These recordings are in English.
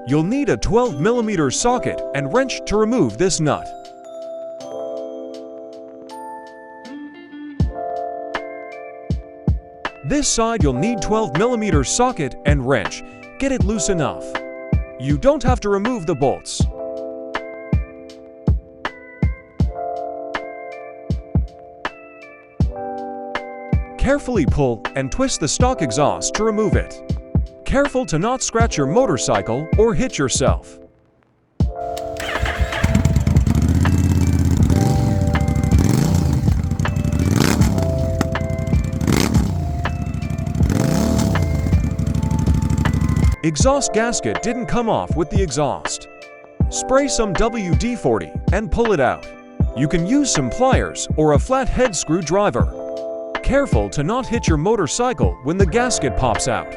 You'll need a 12mm socket and wrench to remove this nut. This side you'll need 12mm socket and wrench. Get it loose enough. You don't have to remove the bolts. Carefully pull and twist the stock exhaust to remove it. Careful to not scratch your motorcycle or hit yourself. Exhaust gasket didn't come off with the exhaust. Spray some WD-40 and pull it out. You can use some pliers or a flathead screwdriver. Careful to not hit your motorcycle when the gasket pops out.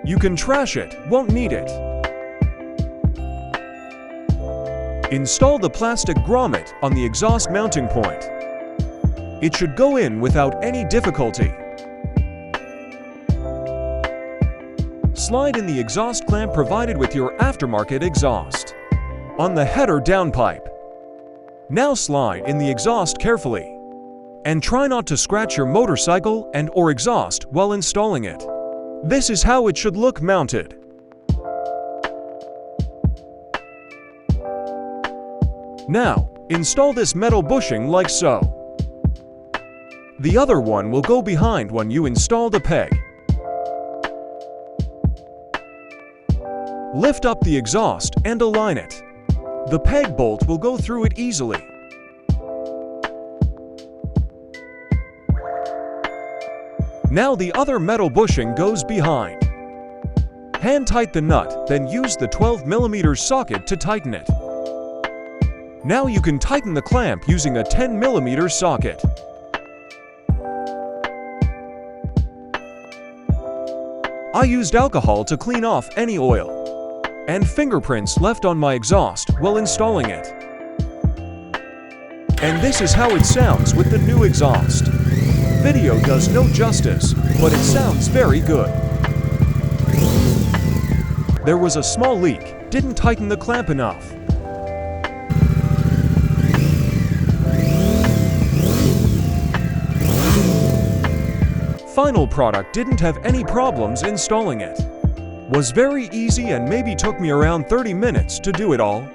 You can trash it, won't need it. Install the plastic grommet on the exhaust mounting point. It should go in without any difficulty. Slide in the exhaust clamp provided with your aftermarket exhaust on the header downpipe. Now slide in the exhaust carefully and try not to scratch your motorcycle and/or exhaust while installing it. This is how it should look mounted. Now, install this metal bushing like so. The other one will go behind when you install the peg. Lift up the exhaust and align it. The peg bolt will go through it easily. Now the other metal bushing goes behind. Hand tight the nut, then use the 12mm socket to tighten it. Now you can tighten the clamp using a 10mm socket. I used alcohol to clean off any oil and fingerprints left on my exhaust while installing it. And this is how it sounds with the new exhaust. Video does no justice, but it sounds very good. There was a small leak, didn't tighten the clamp enough. Final product didn't have any problems installing it. Was very easy and maybe took me around 30 minutes to do it all.